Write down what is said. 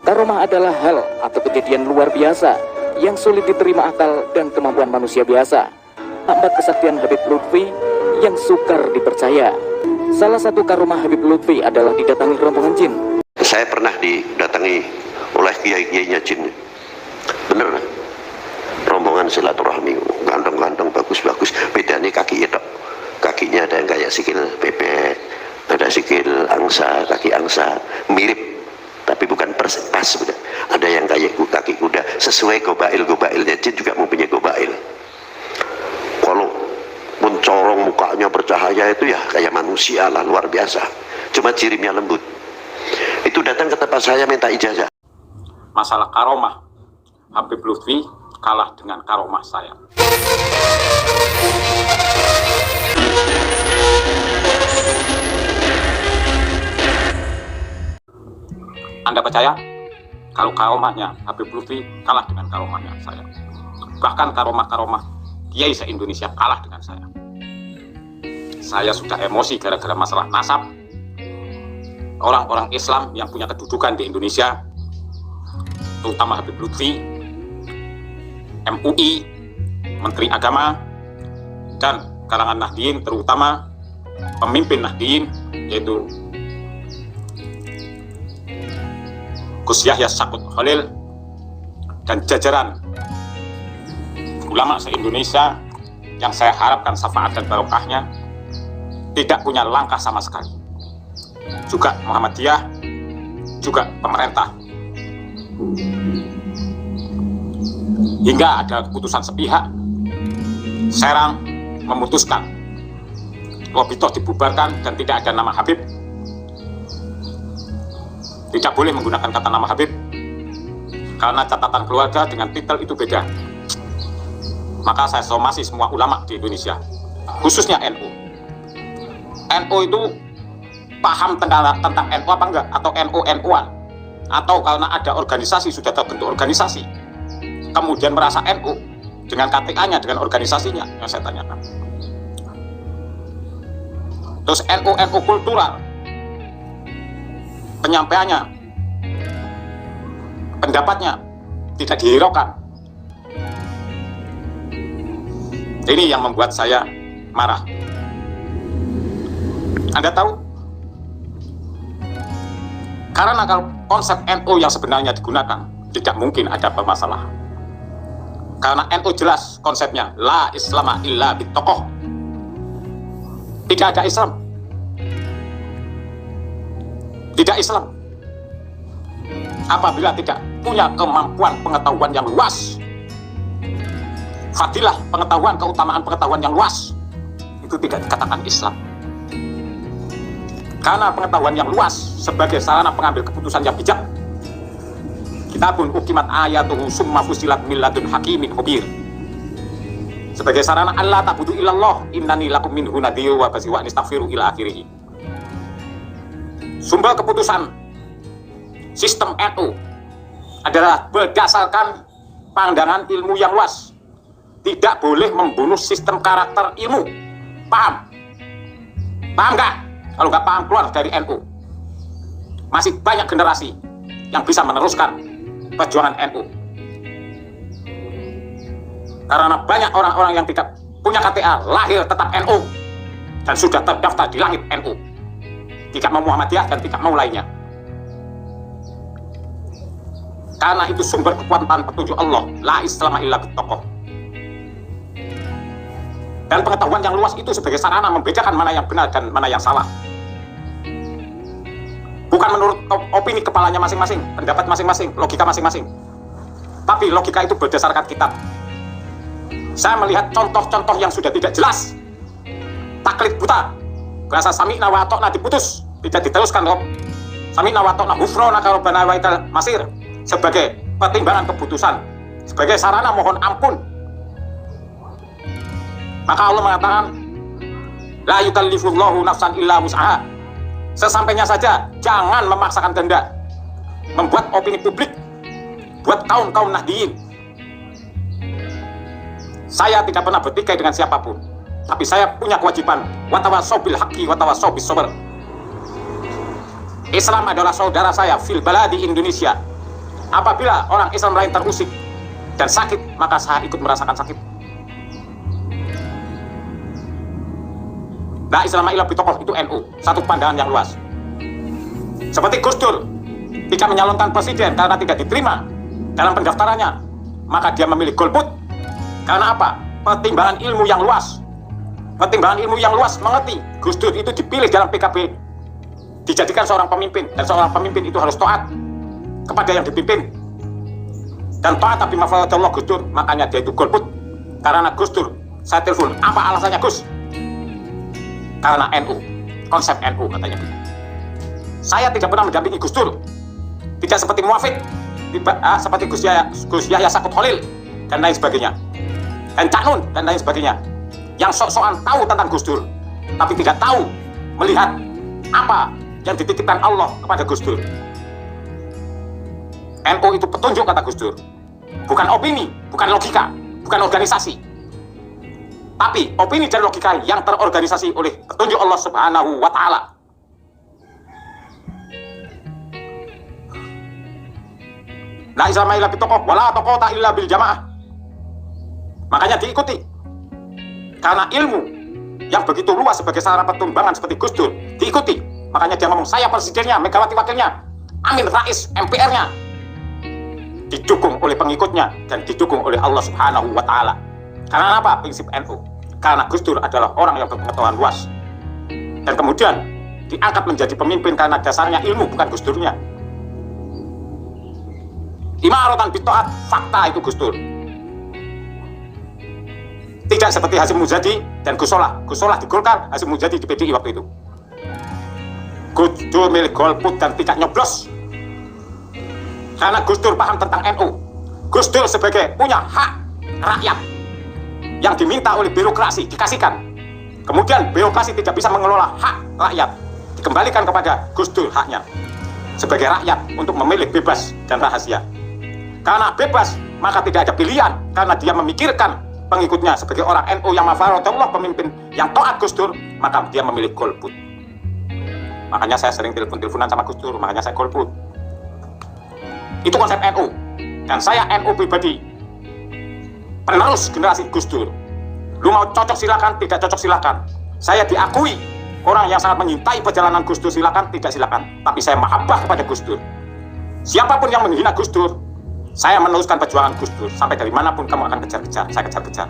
Karomah adalah hal atau kejadian luar biasa yang sulit diterima akal dan kemampuan manusia biasa. Hambat kesaktian Habib Lutfi yang sukar dipercaya. Salah satu karomah Habib Lutfi adalah didatangi rombongan jin. Saya pernah didatangi oleh kiai-kiainya jin. Bener, rombongan silaturahmi, ganteng-ganteng, bagus-bagus. Bedanya kaki itu, kakinya ada yang kayak sikil bebek, ada sikil angsa, kaki angsa, mirip, tapi bukan pas. Ada yang kayak kaki kuda, sesuai gobailnya jin juga mempunyai gobail. Kalau mencorong mukanya bercahaya itu ya kayak manusia lah, luar biasa. Cuma jirimnya lembut. Itu datang ke tempat saya minta ijazah. Masalah karomah, Habib Lutfi kalah dengan karomah saya. Anda percaya kalau karomahnya Habib Lutfi kalah dengan karomahnya saya? Bahkan karomah-karomah kiai se-Indonesia kalah dengan saya. Saya sudah emosi gara-gara masalah nasab. Orang-orang Islam yang punya kedudukan di Indonesia, terutama Habib Lutfi, MUI, Menteri Agama, dan kalangan Nahdien, terutama pemimpin Nahdien, yaitu Gus Yahya Sakut Khalil, dan jajaran ulama se-Indonesia yang saya harapkan syafaat dan barokahnya tidak punya langkah sama sekali. Juga Muhammadiyah, juga pemerintah. Hingga ada keputusan sepihak, Serang memutuskan Lobito dibubarkan dan tidak ada nama Habib. Tidak boleh menggunakan kata nama Habib karena catatan keluarga dengan titel itu beda. Maka saya somasi semua ulama di Indonesia, khususnya NU. NU itu paham tentang NU apa enggak? Atau NU-NU-an? Atau karena ada organisasi, sudah terbentuk organisasi, kemudian merasa NU dengan KTA-nya, dengan organisasinya, yang saya tanyakan. Terus NU kultural, penyampaiannya, pendapatnya tidak dihiraukan. Ini yang membuat saya marah. Anda tahu? Karena kalau konsep NU yang sebenarnya digunakan tidak mungkin ada permasalahan. Karena NU jelas konsepnya, la islama illa bitokoh. Tidak ada Islam. Tidak Islam apabila tidak punya kemampuan pengetahuan yang luas. Fadilah pengetahuan, keutamaan pengetahuan yang luas, itu tidak dikatakan Islam. Karena pengetahuan yang luas sebagai sarana pengambil keputusan yang bijak. Kitabun ukimat ayatuhu summa fusilat milladun hakimin khobir. Sebagai sarana Allah ta'budu illallah innani lakum minhu nadhiru wa basiwa nistaghfiru ila akhirih. Sumber keputusan sistem NU adalah berdasarkan pandangan ilmu yang luas. Tidak boleh membunuh sistem karakter ilmu. Paham? Paham nggak? Kalau nggak paham, keluar dari NU. Masih banyak generasi yang bisa meneruskan perjuangan NU. Karena banyak orang-orang yang tidak punya KTA lahir tetap NU dan sudah terdaftar di langit NU. Tidak mau Muhammadiyah dan tidak mau lainnya. Karena itu sumber kekuatan petunjuk Allah, la islama illa bitokoh. Dan pengetahuan yang luas itu sebagai sarana membedakan mana yang benar dan mana yang salah. Bukan menurut opini kepalanya masing-masing, pendapat masing-masing, logika masing-masing. Tapi logika itu berdasarkan kitab. Saya melihat contoh-contoh yang sudah tidak jelas. Taklid buta. Bahasa sami'na wa atokna diputus, tidak diteruskan. Sami'na wa atokna hufrona karobana wa ital masir. Sebagai pertimbangan keputusan, sebagai sarana mohon ampun. Maka Allah mengatakan, la yukallifullahu nafsan illa wus'aha. Sesampainya saja, jangan memaksakan kehendak. Membuat opini publik, buat kaum-kaum Nahdien. Saya tidak pernah bertikai dengan siapapun, tapi saya punya kewajiban watawassaw bil haqqi watawassaw bis sabr. Islam adalah saudara saya fil baladi Indonesia. Apabila orang Islam lain terusik dan sakit, maka saya ikut merasakan sakit. La Islam illa bitokoh, itu NU, satu pandangan yang luas. Seperti Gus Dur tidak menyalonkan presiden karena tidak diterima dalam pendaftarannya, maka dia memilih golput. Karena apa? Pertimbangan ilmu yang luas. Pertimbangan ilmu yang luas mengerti Gus Dur itu dipilih dalam PKB, dijadikan seorang pemimpin, dan seorang pemimpin itu harus taat kepada yang dipimpin. Dan taat tapi mafadallah Gus Dur, makanya dia itu golput. Karena Gus Dur, saya telepon, apa alasannya Gus? Karena NU, konsep NU katanya. Saya tidak pernah mendampingi Gus Dur, tidak seperti Muafik, seperti Gus Yahya Sakut Khalil dan lain sebagainya, dan Cak Nun dan lain sebagainya, yang sok-sokan tahu tentang Gus Dur tapi tidak tahu melihat apa yang dititipkan Allah kepada Gus Dur. NU itu petunjuk, kata Gus Dur, bukan opini, bukan logika, bukan organisasi, tapi opini dan logika yang terorganisasi oleh petunjuk Allah Subhanahu wa Ta'ala. La Islam illa bitokoh, wala toqota illa bil jamaah. Makanya diikuti. Karena ilmu yang begitu luas sebagai sarana pertimbangan seperti Gus Dur diikuti. Makanya dia ngomong, saya presidennya, Megawati wakilnya, Amin rais MPR-nya. Didukung oleh pengikutnya dan didukung oleh Allah Subhanahu wa Ta'ala. Karena apa? Prinsip NU. Karena Gus Dur adalah orang yang berpengetahuan luas. Dan kemudian diangkat menjadi pemimpin karena dasarnya ilmu, bukan Gus Durnya. Imaratan bitoat, fakta itu Gus Dur. Tidak seperti Hasyim Muzadi dan Gus Solah. Gus Solah di Golkar, Hasyim Muzadi di PDI waktu itu. Gus Dur milik golput dan tidak nyoblos. Karena Gus Dur paham tentang NU. Gus Dur sebagai punya hak rakyat yang diminta oleh birokrasi, dikasihkan. Kemudian birokrasi tidak bisa mengelola hak rakyat, dikembalikan kepada Gus Dur haknya sebagai rakyat untuk memilih bebas dan rahasia. Karena bebas, maka tidak ada pilihan. Karena dia memikirkan pengikutnya sebagai orang NU yang mafaradallah, pemimpin yang taat Gus Dur, maka dia memilih golput. Makanya saya sering telepon-teleponan sama Gus Dur, makanya saya golput. Itu konsep NU. Dan saya NU pribadi, penerus generasi Gus Dur. Lu mau cocok silakan, tidak cocok silakan. Saya diakui orang yang sangat menyintai perjalanan Gus Dur, silakan, tidak silakan. Tapi saya mahabbah kepada Gus Dur. Siapapun yang menghina Gus Dur, saya meneruskan perjuangan Gus Dur. Sampai dari manapun kamu akan kejar-kejar, saya kejar-kejar.